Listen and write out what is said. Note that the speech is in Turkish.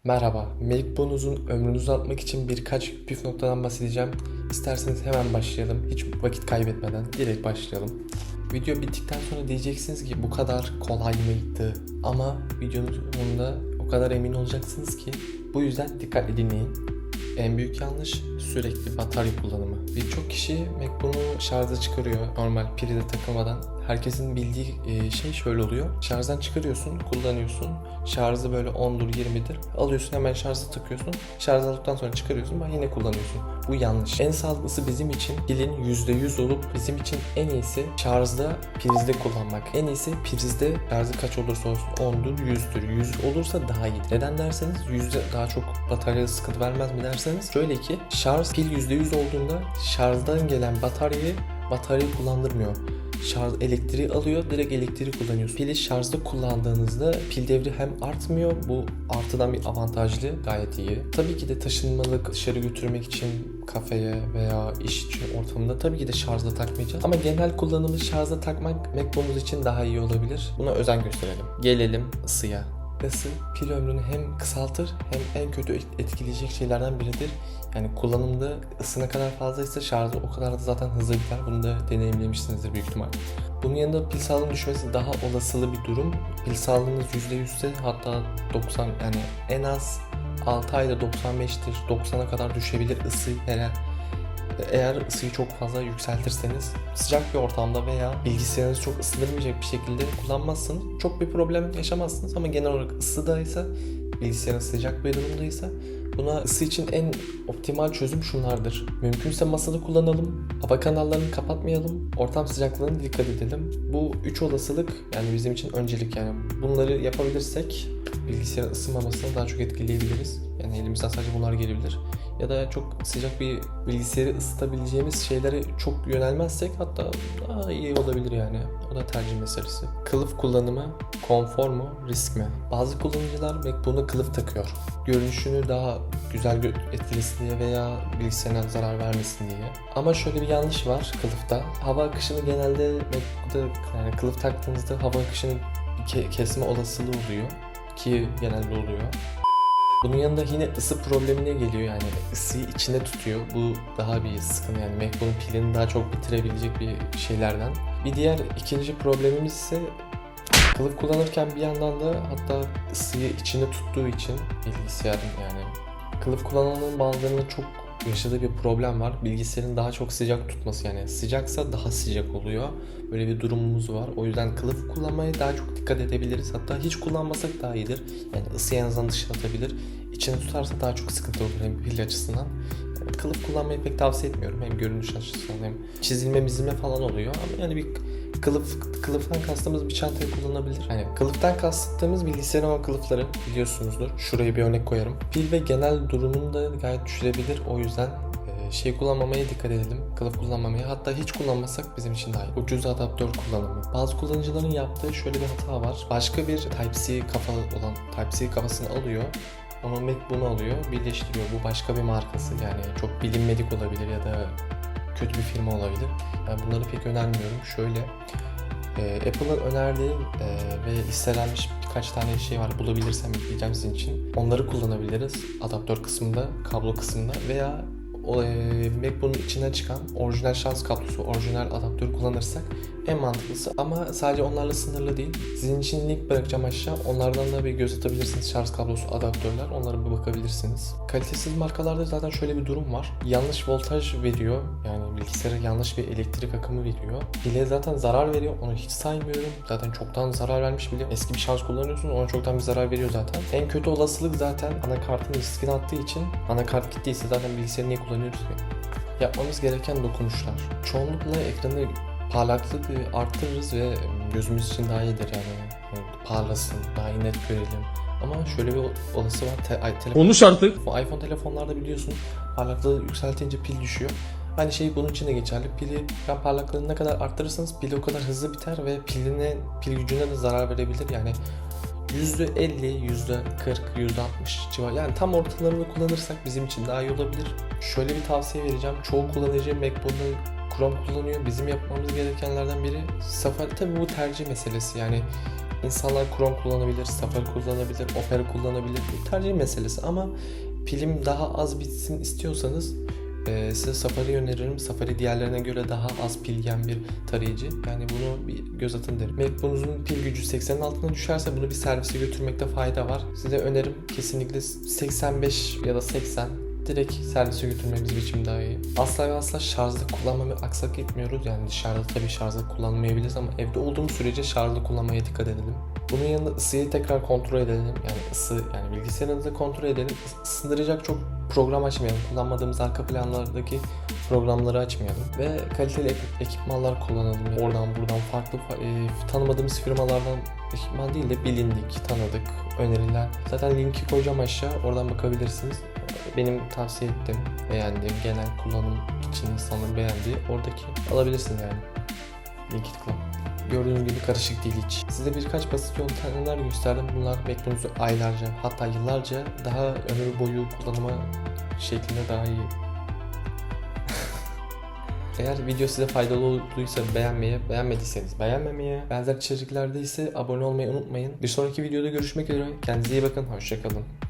Merhaba, MacBook'unuzun ömrünü uzatmak için birkaç püf noktadan bahsedeceğim. İsterseniz hemen başlayalım. Hiç vakit kaybetmeden direkt başlayalım. Video bittikten sonra diyeceksiniz ki bu kadar kolay mıydı? Ama videonun sonunda o kadar emin olacaksınız ki bu yüzden dikkatli dinleyin. En büyük yanlış sürekli batarya kullanımı. Birçok kişi MacBook'unu şarja çıkarıyor normal pili de takılmadan. Herkesin bildiği şey şöyle oluyor. Şarjdan çıkarıyorsun, kullanıyorsun. Şarjı böyle 10'dur 20'dir. Alıyorsun hemen şarja takıyorsun. Şarj aldıktan sonra çıkarıyorsun yine kullanıyorsun. Bu yanlış. En sağlıklısı bizim için pilin %100 olup bizim için en iyisi şarjda prizde kullanmak. En iyisi prizde şarjı kaç olursa olsun 10'dur 100'dür. 100 olursa daha iyi. Neden derseniz 100'de daha çok bataryaya sıkıntı vermez mi derseniz şöyle ki pil %100 olduğunda şarjdan gelen bataryayı kullandırmıyor. Şarj elektriği alıyor, direkt elektriği kullanıyorsun. Pili şarjda kullandığınızda pil devri hem artmıyor, bu artıdan bir avantajlı, gayet iyi. Tabii ki de taşınmalık, dışarı götürmek için kafeye veya iş için ortamında tabii ki de şarjda takmayacağız. Ama genel kullanımı şarjda takmak MacBook'umuz için daha iyi olabilir. Buna özen gösterelim. Gelelim ısıya. Isı pil ömrünü hem kısaltır hem en kötü etkileyecek şeylerden biridir. Yani kullanımda ısı ne kadar fazlaysa şarjı o kadar da zaten hızlı biter. Bunu da deneyimlemişsinizdir büyük ihtimal. Bunun yanında pil sağlığının düşmesi daha olasılı bir durum. Pil sağlığınız %100 ise hatta 90 yani en az 6 ayda 95'tir 90'a kadar düşebilir ısı eğer ısıyı çok fazla yükseltirseniz. Sıcak bir ortamda veya bilgisayarınızı çok ısıtılmayacak bir şekilde kullanmazsınız. Çok bir problem yaşamazsınız ama genel olarak ısıdaysa, bilgisayarın sıcak bir durumdaysa buna ısı için en optimal çözüm şunlardır. Mümkünse masada kullanalım, hava kanallarını kapatmayalım, ortam sıcaklığına dikkat edelim. Bu 3 olasılık yani bizim için öncelik yani. Bunları yapabilirsek bilgisayarın ısınmamasını daha çok etkileyebiliriz. Yani elimizden sadece bunlar gelebilir. Ya da çok sıcak bir bilgisayarı ısıtabileceğimiz şeylere çok yönelmezsek hatta daha iyi olabilir yani. O da tercih meselesi. Kılıf kullanımı konfor mu, risk mi? Bazı kullanıcılar MacBook'una kılıf takıyor. Görünüşünü daha güzel etkilesin diye veya bilgisayarına zarar vermesin diye. Ama şöyle bir yanlış var kılıfta. Hava akışını genelde MacBook'ta yani kılıf taktığınızda hava akışını kesme olasılığı oluyor. Ki genelde oluyor. Bunun yanında yine ısı problemine geliyor yani ısıyı içinde tutuyor. Bu daha bir sıkıntı yani MacBook'un pilini daha çok bitirebilecek bir şeylerden. Bir diğer ikinci problemimiz ise kılıf kullanırken bir yandan da hatta ısıyı içinde tuttuğu için bilgisayarın yani kılıf kullananların bazılarının çok yaşadığı bir problem var. Bilgisayarın daha çok sıcak tutması yani sıcaksa daha sıcak oluyor. Böyle bir durumumuz var. O yüzden kılıf kullanmaya daha çok dikkat edebiliriz. Hatta hiç kullanmasak daha iyidir. Yani ısıyı en azından dışına atabilir. İçine tutarsa daha çok sıkıntı olur hem pil açısından. Yani kılıf kullanmayı pek tavsiye etmiyorum. Hem görünüş açısından hem çizilme falan oluyor. Ama yani bir kılıftan kastımız bir çantayı kullanabilir. Yani kılıftan kastımız bilgisayarın o kılıfları biliyorsunuzdur. Şuraya bir örnek koyarım. Pil ve genel durumunu da gayet düşürebilir. O yüzden kullanmamaya dikkat edelim. Kılıf kullanmamaya. Hatta hiç kullanmasak bizim için daha iyi. Ucuz adaptör kullanımı. Bazı kullanıcıların yaptığı şöyle bir hata var. Başka bir Type-C Type-C kafasını alıyor. Onu MacBook'unu alıyor, birleştiriyor. Bu başka bir markası. Yani çok bilinmedik olabilir ya da kötü bir firma olabilir. Yani bunları pek önermiyorum. Şöyle Apple'ın önerdiği ve listelenmiş birkaç tane şey var. Bulabilirsem ekleyeceğim sizin için. Onları kullanabiliriz. Adaptör kısmında, kablo kısmında veya MacBook'un içinden çıkan orijinal şarj kablosu, orijinal adaptörü kullanırsak en mantıklısı. Ama sadece onlarla sınırlı değil. Sizin için link bırakacağım aşağı. Onlardan da bir göz atabilirsiniz. Şarj kablosu, adaptörler. Onlara bir bakabilirsiniz. Kalitesiz markalarda zaten şöyle bir durum var. Yanlış voltaj veriyor. Yani bilgisayara yanlış bir elektrik akımı veriyor. Pile zaten zarar veriyor. Onu hiç saymıyorum. Zaten çoktan zarar vermiş bile. Eski bir şarj kullanıyorsunuz. Ona çoktan bir zarar veriyor zaten. En kötü olasılık zaten anakartın riskini attığı için anakart gittiyse zaten bilgisayarı niye kullanıyoruz ki? Yapmamız gereken dokunuşlar. Çoğunlukla ekranı parlaklık arttırırız ve gözümüz için daha iyidir yani parlasın, daha iyi net görelim. Ama şöyle bir olası var. Konuş artık. iPhone telefonlarda biliyorsun parlaklığı yükseltince pil düşüyor. Aynı şey bunun için de geçerli. Parlaklığını ne kadar arttırırsanız pil o kadar hızlı biter ve pil gücüne de zarar verebilir. Yani %50, %40, %60 civarı yani tam ortalarını kullanırsak bizim için daha iyi olabilir. Şöyle bir tavsiye vereceğim. Çoğu kullanıcı MacBook'u Chrome kullanıyor. Bizim yapmamız gerekenlerden biri Safari. Tabii bu tercih meselesi yani İnsanlar Chrome kullanabilir, Safari kullanabilir, Opera kullanabilir. Bu tercih meselesi ama pilim daha az bitsin istiyorsanız size Safari öneririm. Safari diğerlerine göre daha az pil yiyen bir tarayıcı. Yani bunu bir göz atın derim. MacBook'unuzun pil gücü 80'in altına düşerse bunu bir servise götürmekte fayda var. Size önerim kesinlikle 85 ya da 80 direkt servise götürmemiz biçim daha iyi. Asla ve asla şarjda kullanmamı aksak etmiyoruz. Yani dışarıda tabii şarjda kullanmayabiliriz ama evde olduğumuz sürece şarjda kullanmaya dikkat edelim. Bunun yanında ısıyı tekrar kontrol edelim. Yani ısı, yani bilgisayarınızı kontrol edelim. Isındıracak çok program açmayalım. Kullanmadığımız arka planlardaki programları açmayalım. Ve kaliteli ekipmanlar kullanalım. Yani oradan buradan farklı tanımadığımız firmalardan ekipman değil de bilindik, tanıdık, önerilen. Zaten linki koyacağım aşağı. Oradan bakabilirsiniz. Benim tavsiye ettiğim, beğendiğim, genel kullanım için insanların beğendiği oradaki alabilirsiniz yani. Linki tıkla. Gördüğünüz gibi karışık değil hiç. Size birkaç basit yöntemler gösterdim. Bunlar Macbook'unuzu aylarca hatta yıllarca daha ömür boyu kullanıma şeklinde daha iyi. Eğer video size faydalı olduysa beğenmeyi, beğenmediyseniz beğenmemeyi, benzer içeriklerde ise abone olmayı unutmayın. Bir sonraki videoda görüşmek üzere. Kendinize iyi bakın. Hoşça kalın.